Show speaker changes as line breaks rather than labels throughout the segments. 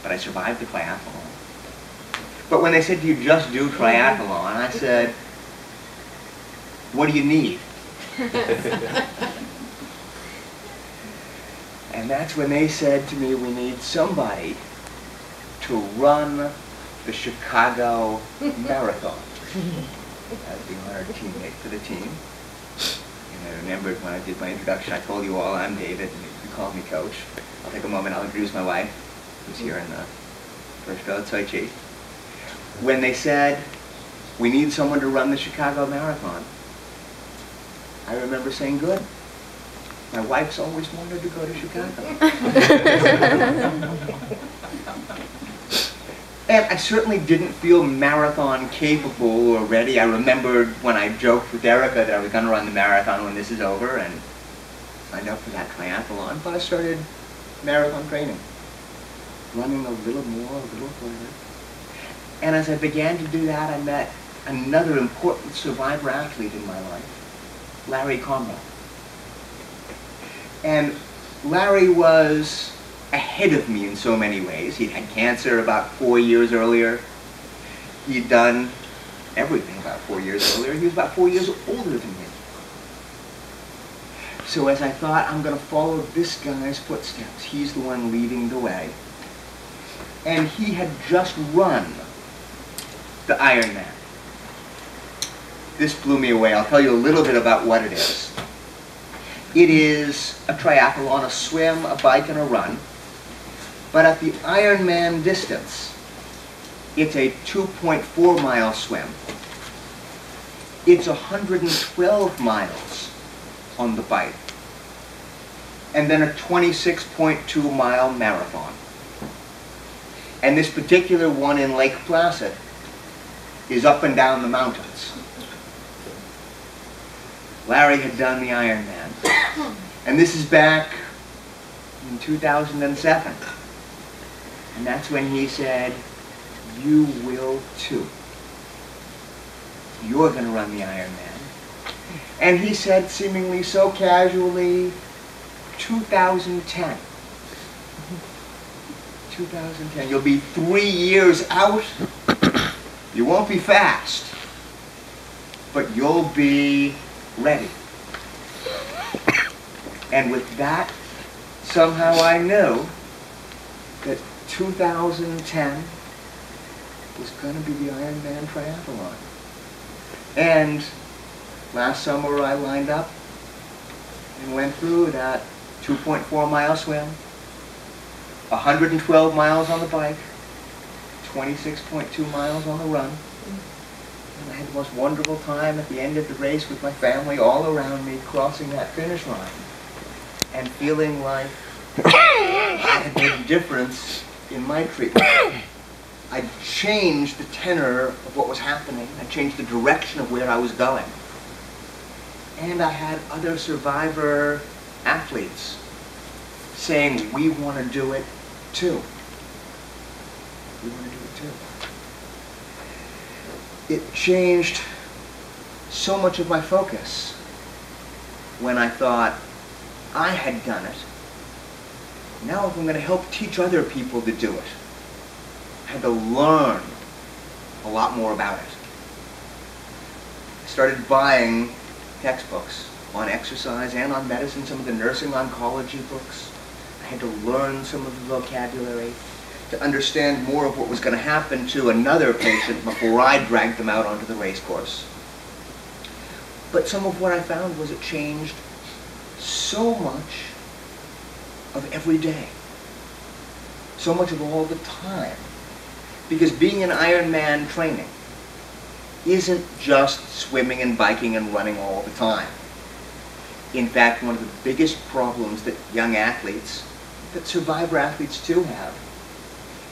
but I survived the triathlon. But when they said, do you just do triathlon? I said, what do you need? And that's when they said to me, we need somebody to run the Chicago Marathon. I was the honored teammate for the team. And I remembered when I did my introduction, I told you all, I'm David, and you call me Coach. I'll take a moment, I'll introduce my wife, who's here in the first row, Tsoi Chi. When they said, we need someone to run the Chicago Marathon, I remember saying, good. My wife's always wanted to go to Chicago. And I certainly didn't feel marathon capable or ready. I remembered when I joked with Erica that I was going to run the marathon when this is over, and signed up for that triathlon. But I started marathon training, running a little more, a little further. And as I began to do that, I met another important survivor athlete in my life, Larry Comroe. And Larry was ahead of me in so many ways. He'd had cancer about 4 years earlier. He'd done everything about 4 years earlier. He was about 4 years older than me. So as I thought, I'm going to follow this guy's footsteps. He's the one leading the way. And he had just run the Ironman. This blew me away. I'll tell you a little bit about what it is. It is a triathlon, a swim, a bike, and a run. But at the Ironman distance, it's a 2.4 mile swim. It's 112 miles on the bike. And then a 26.2 mile marathon. And this particular one in Lake Placid is up and down the mountains. Larry had done the Ironman. And this is back in 2007. And that's when he said, you will too. You're going to run the Ironman. And he said, seemingly so casually, 2010. 2010. You'll be 3 years out. You won't be fast, but you'll be ready. And with that, somehow I knew that 2010 was going to be the Ironman Triathlon. And last summer I lined up and went through that 2.4 mile swim, 112 miles on the bike, 26.2 miles on the run. And I had the most wonderful time at the end of the race with my family all around me, crossing that finish line and feeling like I had made a difference in my treatment. I changed the tenor of what was happening. I changed the direction of where I was going. And I had other survivor athletes saying, we want to do it too. We want to do it too. It changed so much of my focus when I thought, I had done it. Now if I'm going to help teach other people to do it, I had to learn a lot more about it. I started buying textbooks on exercise and on medicine, some of the nursing oncology books. I had to learn some of the vocabulary to understand more of what was going to happen to another patient before I dragged them out onto the race course. But some of what I found was it changed so much of every day, so much of all the time. Because being in Ironman training isn't just swimming and biking and running all the time. In fact, one of the biggest problems that young athletes, that survivor athletes too have,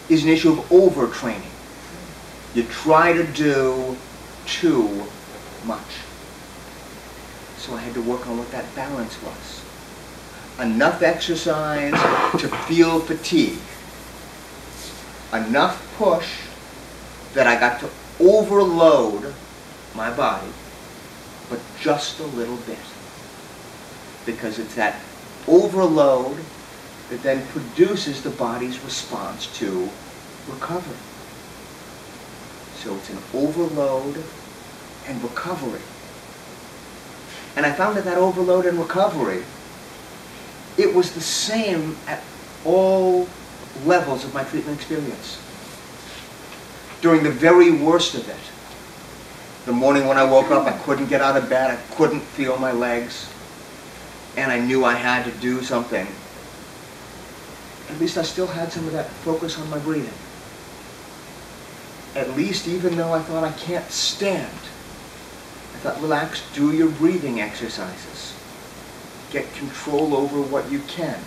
is an issue of overtraining. You try to do too much. So I had to work on what that balance was. Enough exercise to feel fatigue. Enough push that I got to overload my body, but just a little bit. Because it's that overload that then produces the body's response to recovery. So it's an overload and recovery. And I found that that overload and recovery, it was the same at all levels of my treatment experience. During the very worst of it, the morning when I woke up, I couldn't get out of bed, I couldn't feel my legs, and I knew I had to do something. At least I still had some of that focus on my breathing. At least, even though I thought I can't stand, I thought, relax, do your breathing exercises. Get control over what you can.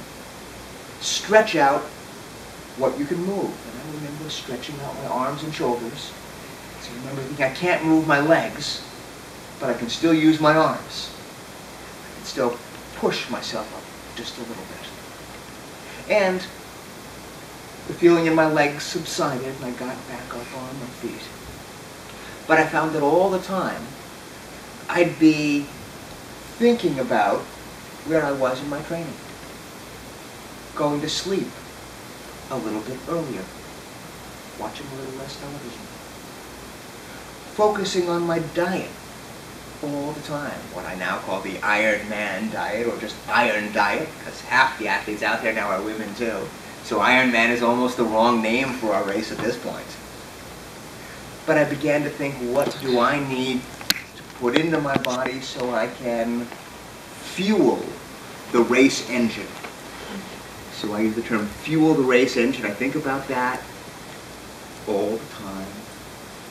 Stretch out what you can move. And I remember stretching out my arms and shoulders. So I remember thinking, I can't move my legs, but I can still use my arms. I can still push myself up just a little bit. And the feeling in my legs subsided, and I got back up on my feet. But I found that all the time, I'd be thinking about where I was in my training. Going to sleep a little bit earlier. Watching a little less television. Focusing on my diet all the time. What I now call the Iron Man diet, or just Iron Diet, because half the athletes out there now are women too. So Iron Man is almost the wrong name for our race at this point. But I began to think, what do I need to put into my body so I can fuel the race engine? So I use the term fuel the race engine. I think about that all the time,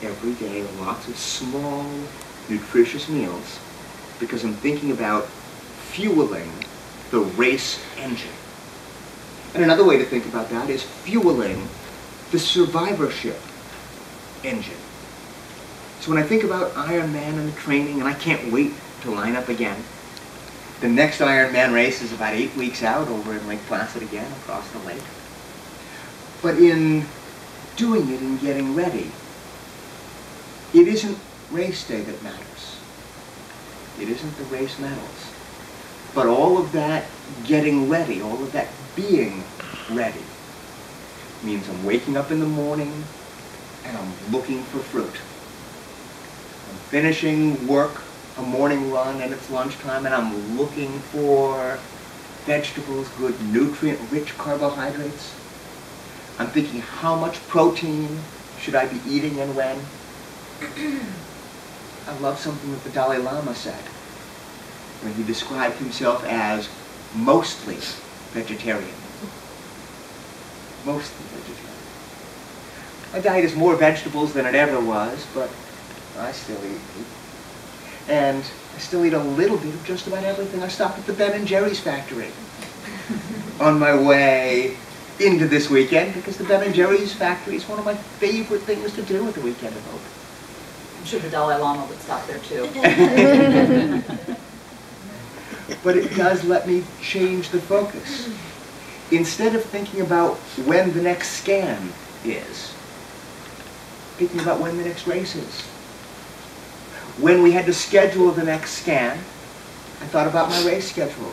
every day, lots of small, nutritious meals, because I'm thinking about fueling the race engine. And another way to think about that is fueling the survivorship engine. So when I think about Ironman and the training, and I can't wait to line up again, the next Ironman race is about 8 weeks out over in Lake Placid again, across the lake. But in doing it and getting ready, it isn't race day that matters. It isn't the race medals. But all of that getting ready, all of that being ready, means I'm waking up in the morning and I'm looking for fruit. I'm finishing work, a morning run, and it's lunchtime, and I'm looking for vegetables, good nutrient-rich carbohydrates. I'm thinking, how much protein should I be eating and when? I love something that the Dalai Lama said when he described himself as mostly vegetarian. Mostly vegetarian. My diet is more vegetables than it ever was, but I still eat meat. And I still eat a little bit of just about everything. I stopped at the Ben & Jerry's factory on my way into this weekend, because the Ben & Jerry's factory is one of my favorite things to do at the weekend of hope.
I'm sure the Dalai Lama would stop there too.
But it does let me change the focus. Instead of thinking about when the next scan is, thinking about when the next race is. When we had to schedule the next scan, I thought about my race schedule.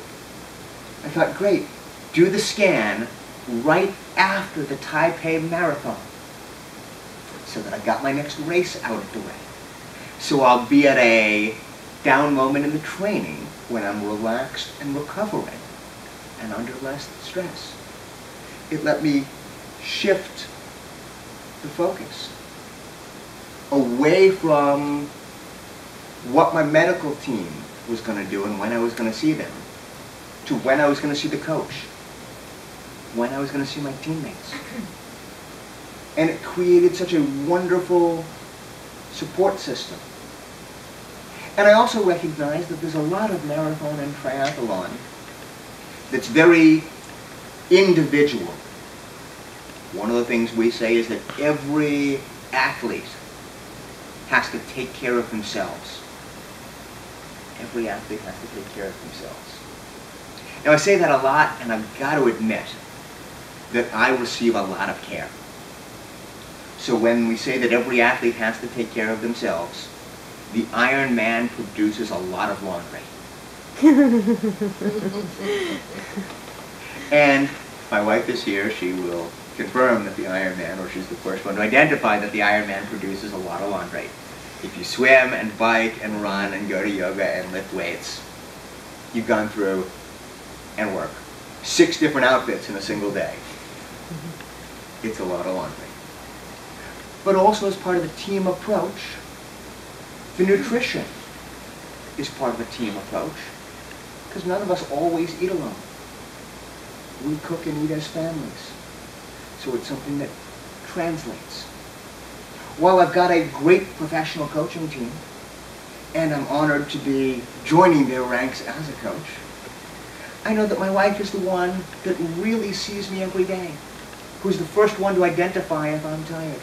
I thought, great, do the scan right after the Taipei Marathon, so that I got my next race out of the way. So I'll be at a down moment in the training when I'm relaxed and recovering and under less stress. It let me shift the focus away from what my medical team was going to do and when I was going to see them, to when I was going to see the coach, when I was going to see my teammates. And it created such a wonderful support system. And I also recognize that there's a lot of marathon and triathlon that's very individual. One of the things we say is that every athlete has to take care of themselves. Every athlete has to take care of themselves. Now I say that a lot, and I've got to admit that I receive a lot of care. So when we say that every athlete has to take care of themselves, the Iron Man produces a lot of laundry. And My wife is here. She will confirm that the Ironman, or she's the first one to identify that the Ironman produces a lot of laundry. If you swim and bike and run and go to yoga and lift weights, you've gone through and work 6 different outfits in a single day. It's a lot of laundry. But also as part of the team approach, the nutrition is part of a team approach, because none of us always eat alone. We cook and eat as families. So it's something that translates. While I've got a great professional coaching team, and I'm honored to be joining their ranks as a coach, I know that my wife is the one that really sees me every day, who's the first one to identify if I'm tired.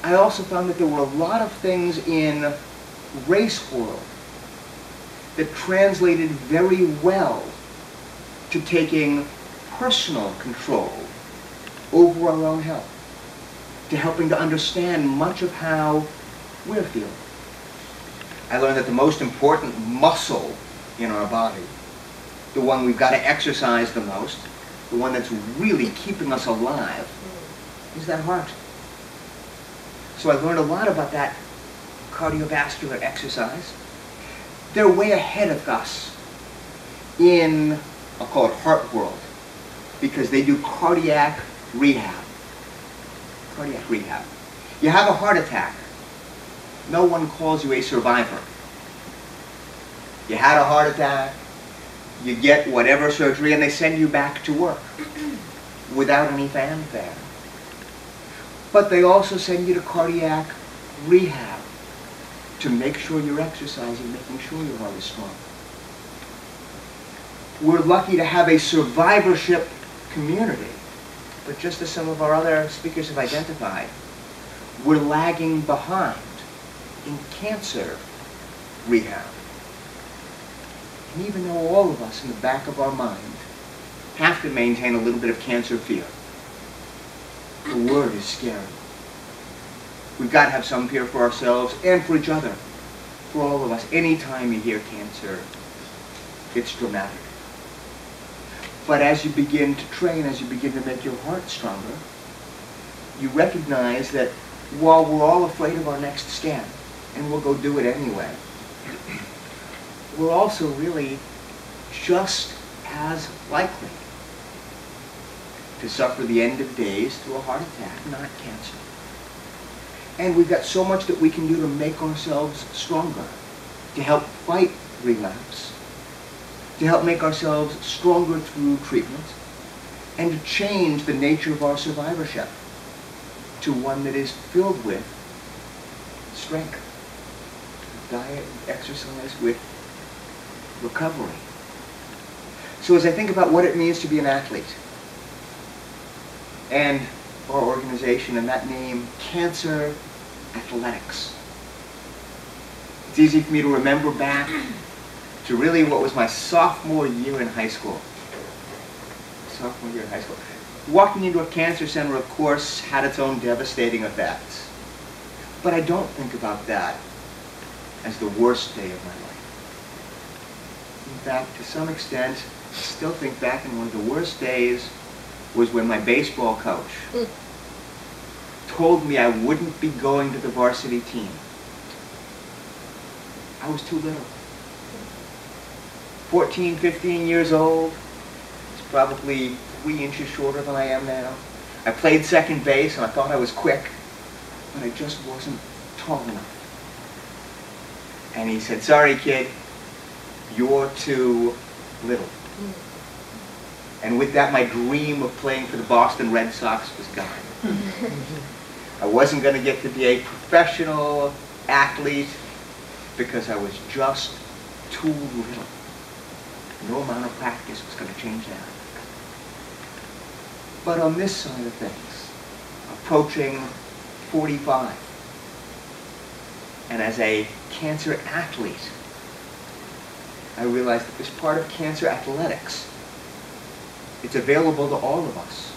I also found that there were a lot of things in race world that translated very well to taking personal control over our own health, to helping to understand much of how we're feeling. I learned that the most important muscle in our body, the one we've got to exercise the most, the one that's really keeping us alive, is that heart. So I learned a lot about that cardiovascular exercise. They're way ahead of us in, I'll call it heart world, because they do cardiac rehab. Cardiac rehab. You have a heart attack. No one calls you a survivor. You had a heart attack, you get whatever surgery, and they send you back to work without any fanfare. But they also send you to cardiac rehab to make sure you're exercising, making sure your heart is strong. We're lucky to have a survivorship community, but just as some of our other speakers have identified, we're lagging behind in cancer rehab. And even though all of us in the back of our mind have to maintain a little bit of cancer fear, the word is scary. We've got to have some fear for ourselves and for each other, for all of us. Anytime you hear cancer, it's dramatic. But as you begin to train, as you begin to make your heart stronger, you recognize that while we're all afraid of our next scan, and we'll go do it anyway, we're also really just as likely to suffer the end of days through a heart attack, not cancer. And we've got so much that we can do to make ourselves stronger, to help fight relapse, to help make ourselves stronger through treatment, and to change the nature of our survivorship to one that is filled with strength, diet, exercise, with recovery. So as I think about what it means to be an athlete, and our organization and that name, Cancer Athletics, it's easy for me to remember back to really what was my sophomore year in high school. Sophomore year in high school. Walking into a cancer center, of course, had its own devastating effects. But I don't think about that as the worst day of my life. In fact, to some extent, I still think back, and one of the worst days was when my baseball coach told me I wouldn't be going to the varsity team. I was too little. 14, 15 years old. It's probably 3 inches shorter than I am now. I played second base and I thought I was quick, but I just wasn't tall enough. And he said, "Sorry, kid, you're too little." And with that, my dream of playing for the Boston Red Sox was gone. I wasn't going to get to be a professional athlete because I was just too little. No amount of practice was going to change that. But on this side of things, approaching 45, and as a cancer athlete, I realized that this part of cancer athletics, it's available to all of us.